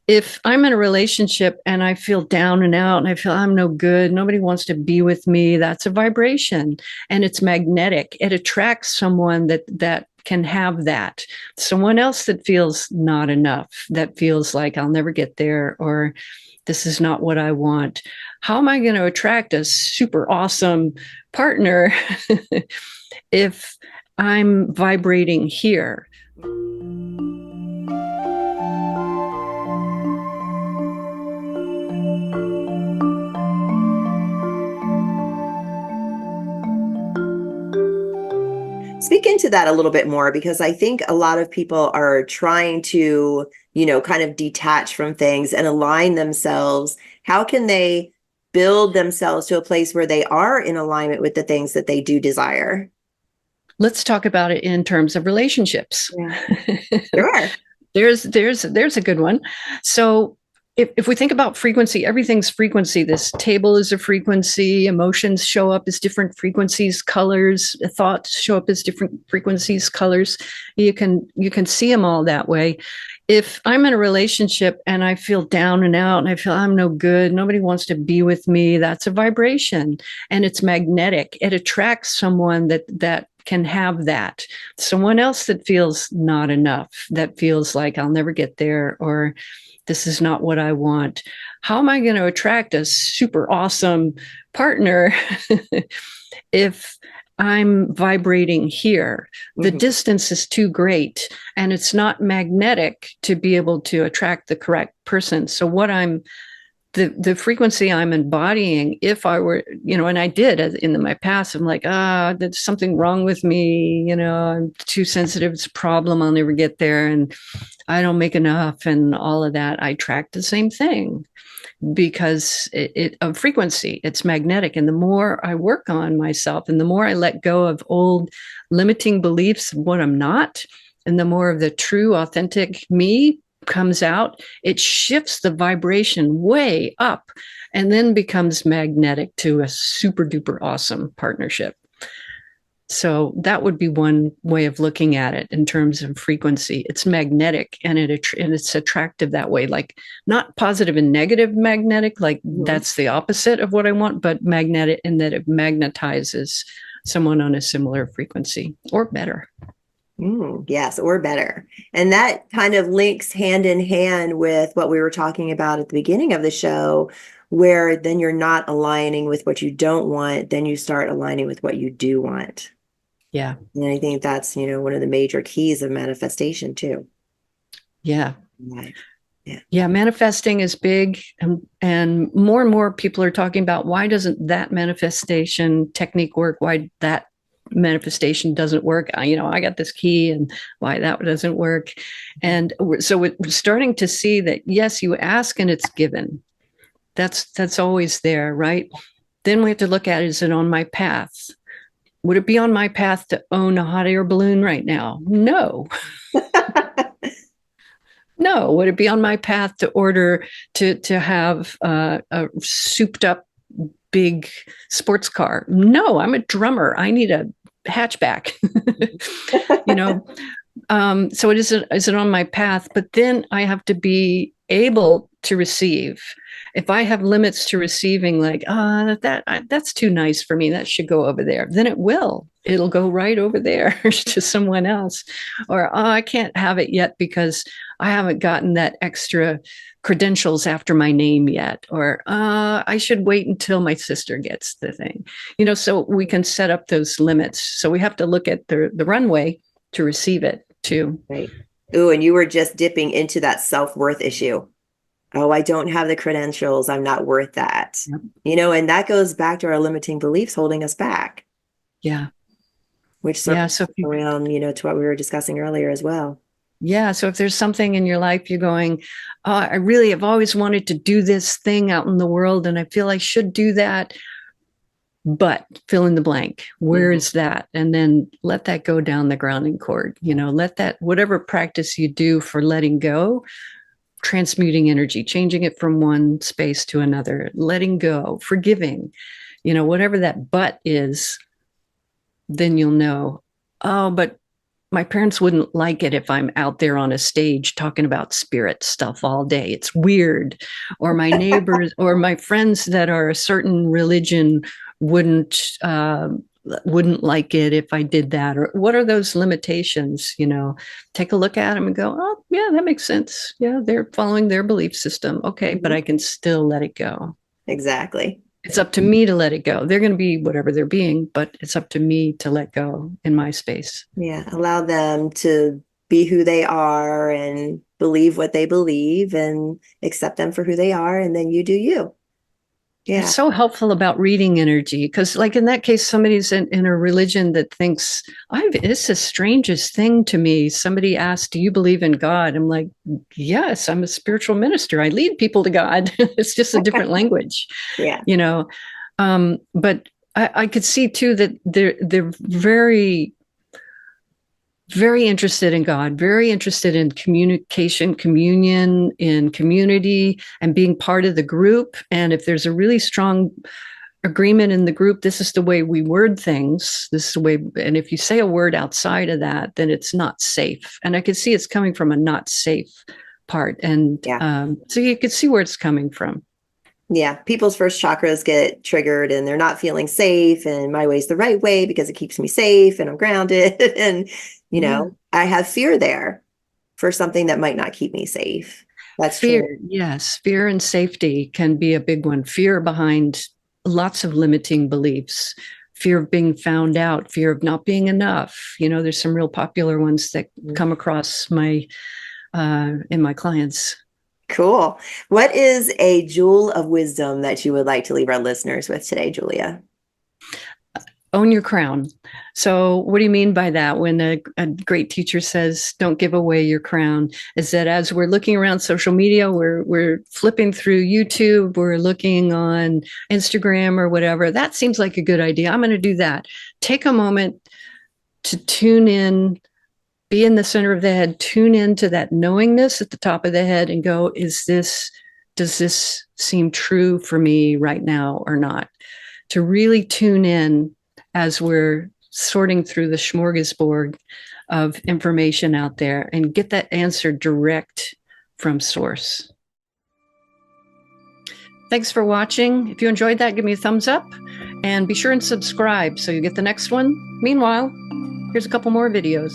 if I'm in a relationship and I feel down and out and I feel I'm no good, nobody wants to be with me, that's a vibration and it's magnetic. It attracts someone that can have that. Someone else that feels not enough, that feels like I'll never get there or this is not what I want. How am I going to attract a super awesome partner if I'm vibrating here? Speak into that a little bit more, because I think a lot of people are trying to, kind of detach from things and align themselves. How can they build themselves to a place where they are in alignment with the things that they do desire? Let's talk about it in terms of relationships. Yeah. Sure. There's a good one. So if we think about frequency, everything's frequency. This table is a frequency. Emotions show up as different frequencies, colors, thoughts show up as different frequencies, colors. You can see them all that way. If I'm in a relationship and I feel down and out and I feel I'm no good, nobody wants to be with me, that's a vibration and it's magnetic. It attracts someone that can have that. Someone else that feels not enough, that feels like I'll never get there or this is not what I want. How am I going to attract a super awesome partner if I'm vibrating here? The distance is too great and it's not magnetic to be able to attract the correct person. So the frequency I'm embodying, if I were, and I did in my past, I'm like, there's something wrong with me. I'm too sensitive. It's a problem. I'll never get there. And I don't make enough and all of that. I track the same thing because of frequency, it's magnetic. And the more I work on myself and the more I let go of old limiting beliefs of what I'm not, and the more of the true, authentic me comes out, it shifts the vibration way up and then becomes magnetic to a super duper awesome partnership. So that would be one way of looking at it in terms of frequency. It's magnetic and it's attractive that way, like not positive and negative magnetic, like that's the opposite of what I want, but magnetic in that it magnetizes someone on a similar frequency or better. Yes, or better. And that kind of links hand in hand with what we were talking about at the beginning of the show, where then you're not aligning with what you don't want, then you start aligning with what you do want. Yeah. And I think that's, one of the major keys of manifestation too. Yeah. Right. Yeah, manifesting is big, and more people are talking about why doesn't that manifestation technique work? Why that manifestation doesn't work? I got this key, and why that doesn't work? And so we're starting to see that yes, you ask and it's given. That's always there, right? Then we have to look at, is it on my path? Would it be on my path to own a hot air balloon right now? No. No. Would it be on my path to order to have a souped up big sports car? No, I'm a drummer. I need a hatchback. So is it on my path? But then I have to be able to receive. If I have limits to receiving, like, that's too nice for me, that should go over there, then it'll go right over there to someone else. Or, I can't have it yet because I haven't gotten that extra credentials after my name yet. Or, I should wait until my sister gets the thing. So we can set up those limits. So we have to look at the runway to receive it too. Right. Ooh, and you were just dipping into that self-worth issue. Oh, I don't have the credentials. I'm not worth that. Yep. And that goes back to our limiting beliefs holding us back. Yeah. Which circles around, to what we were discussing earlier as well. Yeah. So if there's something in your life you're going, I really have always wanted to do this thing out in the world and I feel I should do that, but fill in the blank. Where is that? And then let that go down the grounding cord. Let that, whatever practice you do for letting go, transmuting energy, changing it from one space to another, letting go, forgiving, whatever that but is, then you'll know, but my parents wouldn't like it if I'm out there on a stage talking about spirit stuff all day. It's weird. Or my neighbors or my friends that are a certain religion wouldn't like it if I did that. Or what are those limitations? Take a look at them and go, oh yeah, that makes sense. Yeah, they're following their belief system. Okay, but I can still let it go. Exactly. It's up to me to let it go. They're going to be whatever they're being, but it's up to me to let go in my space. Yeah. Allow them to be who they are and believe what they believe and accept them for who they are. And then you do you. Yeah. It's so helpful about reading energy because, like in that case, somebody's in a religion that thinks, it's the strangest thing to me. Somebody asked, do you believe in God? I'm like, yes, I'm a spiritual minister. I lead people to God. It's just a different language. Yeah. But I could see too that they're very, very interested in God, very interested in communication, communion, in community, and being part of the group. And if there's a really strong agreement in the group, this is the way we word things. This is the way. And if you say a word outside of that, then it's not safe. And I could see it's coming from a not safe part. And so you could see where it's coming from. Yeah. People's first chakras get triggered and they're not feeling safe. And my way's the right way because it keeps me safe and I'm grounded. And, I have fear there for something that might not keep me safe. That's fear. true. Yes. Fear and safety can be a big one. Fear behind lots of limiting beliefs, fear of being found out, fear of not being enough. There's some real popular ones that come across in my clients. Cool. What is a jewel of wisdom that you would like to leave our listeners with today, Julia? Own your crown. So what do you mean by that? When a great teacher says, don't give away your crown, is that as we're looking around social media, we're flipping through YouTube, we're looking on Instagram or whatever. That seems like a good idea. I'm going to do that. Take a moment to tune in, be in the center of the head, tune into that knowingness at the top of the head and go, does this seem true for me right now or not? To really tune in as we're sorting through the smorgasbord of information out there and get that answer direct from source. Thanks for watching. If you enjoyed that, give me a thumbs up and be sure and subscribe so you get the next one. Meanwhile, here's a couple more videos.